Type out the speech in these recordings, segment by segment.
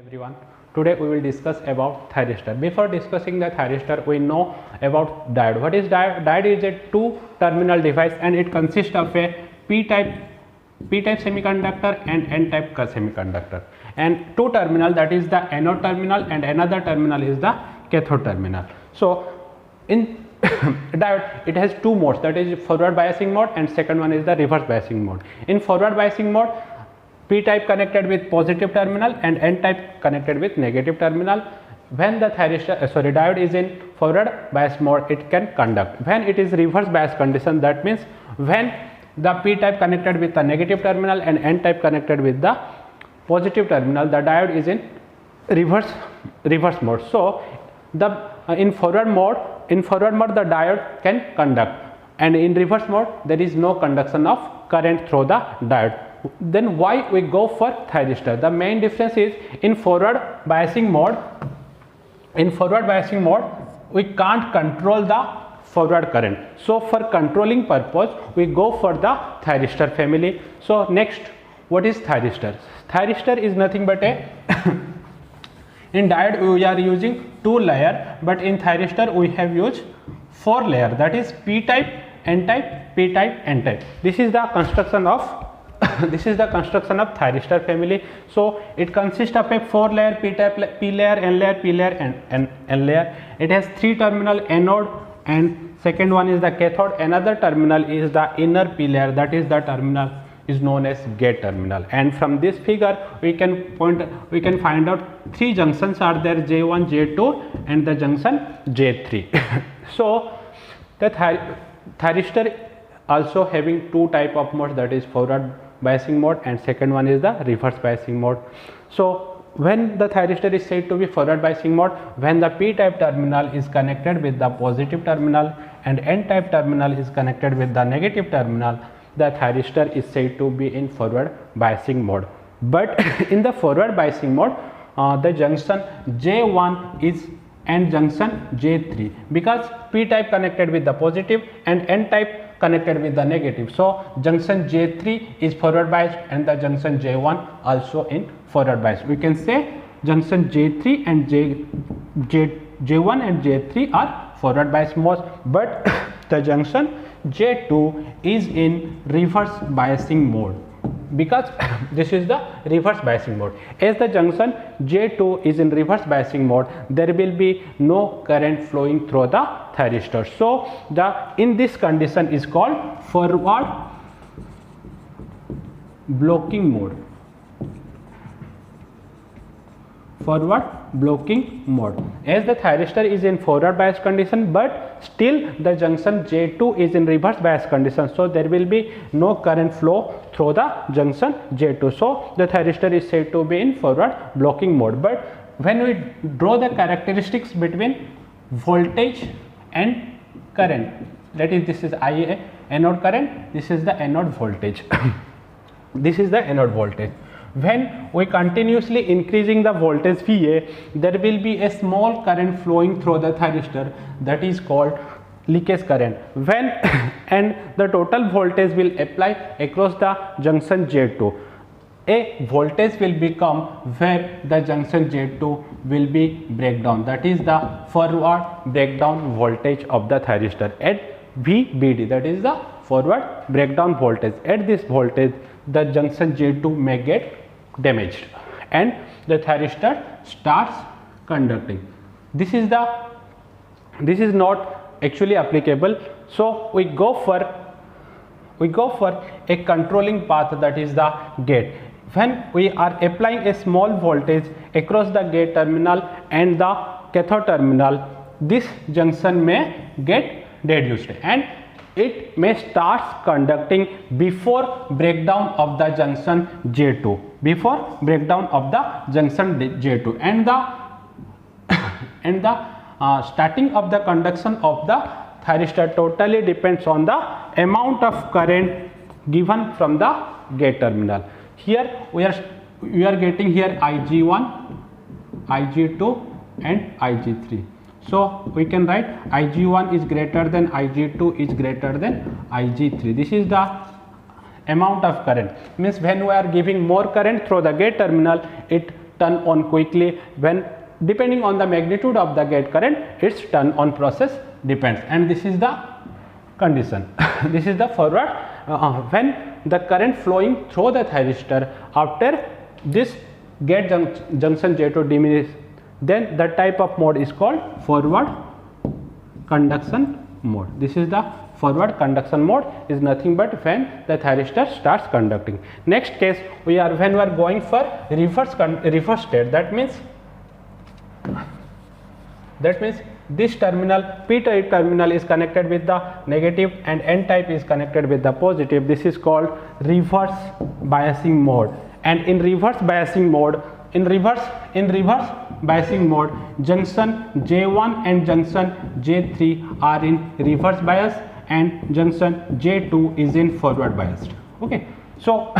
Everyone, today we will discuss about thyristor. Before discussing the thyristor, we know about diode. What is diode? Diode is a two-terminal device and it consists of a p-type semiconductor and n-type semiconductor. And two terminal, that is the anode terminal, and another terminal is the cathode terminal. So in diode, it has two modes, that is forward biasing mode and second one is the reverse biasing mode. In forward biasing mode, p-type connected with positive terminal and n-type connected with negative terminal. When the diode is in forward bias mode, it can conduct. When it is reverse bias condition, that means when the p-type connected with the negative terminal and n-type connected with the positive terminal, the diode is in reverse mode. So in forward mode the diode can conduct, and in reverse mode there is no conduction of current through the diode. Then why we go for thyristor? The main difference is in forward biasing mode we can't control the forward current. So for controlling purpose we go for the thyristor family. So next, what is thyristor? Thyristor is nothing but a in diode we are using 2 layer, but in thyristor we have used 4 layer, that is p-type, n-type, p-type, n-type. This is the construction of thyristor family. So it consists of a 4 layer p-type, p layer, n layer, p layer and n layer. It has 3 terminal anode and second one is the cathode. Another terminal is the inner p layer, that is the terminal is known as gate terminal. And from this figure we can find out 3 junctions are there, J1, J2 and the junction J3. So the thyristor also having 2 type of modes, that is forward biasing mode and second one is the reverse biasing mode. So when the thyristor is said to be forward biasing mode, when the p-type terminal is connected with the positive terminal and n-type terminal is connected with the negative terminal, the thyristor is said to be in forward biasing mode. But in the forward biasing mode, the junction J1 is and junction J3, because p-type connected with the positive and n-type connected with the negative. So junction J3 is forward biased and the junction J1 also in forward bias. We can say junction J3 and J1 and J3 are forward bias modes, but the junction J2 is in reverse biasing mode, because this is the reverse biasing mode. As the junction J2 is in reverse biasing mode, there will be no current flowing through the thyristor. So in this condition is called forward blocking mode. Forward blocking mode. As the thyristor is in forward bias condition, but still the junction J2 is in reverse bias condition, so there will be no current flow through the junction J2. So the thyristor is said to be in forward blocking mode. But when we draw the characteristics between voltage and current, that is, this is IA anode current, this is the anode voltage. This is the anode voltage. When we continuously increasing the voltage VA, there will be a small current flowing through the thyristor, that is called leakage current. When and the total voltage will apply across the junction J2, a voltage will become where the junction J2 will be breakdown, that is the forward breakdown voltage of the thyristor at VBD, that is the forward breakdown voltage. At this voltage the junction J2 may get damaged and the thyristor starts conducting. This is not actually applicable, so we go for a controlling path, that is the gate. When we are applying a small voltage across the gate terminal and the cathode terminal, this junction may get reduced and it may start conducting before breakdown of the junction J2, and the starting of the conduction of the thyristor totally depends on the amount of current given from the gate terminal. Here we are getting here Ig1, Ig2 and Ig3. So we can write Ig1 is greater than Ig2 is greater than Ig3. This is the amount of current. Means when we are giving more current through the gate terminal, it turn on quickly. When depending on the magnitude of the gate current, its turn on process depends, and this is the condition. This is the forward when the current flowing through the thyristor after this gate junction J2 diminish, then the type of mode is called forward conduction mode. This is the forward conduction mode, is nothing but when the thyristor starts conducting. Next case when we are going for reverse state, that means this terminal p type terminal is connected with the negative and n type is connected with the positive. This is called reverse biasing mode. And in reverse biasing mode, junction J1 and junction J3 are in reverse bias and junction J2 is in forward biased. Okay, so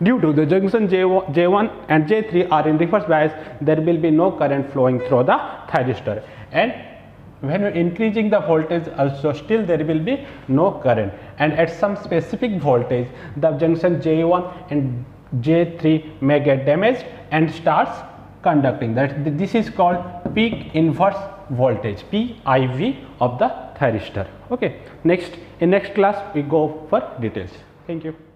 due to the junction J1 and J3 are in reverse bias, there will be no current flowing through the thyristor, and when increasing the voltage also still there will be no current, and at some specific voltage the junction J1 and J3 may get damaged and starts conducting. That this is called peak inverse voltage, PIV of the thyristor. Okay, in next class we go for details. Thank you.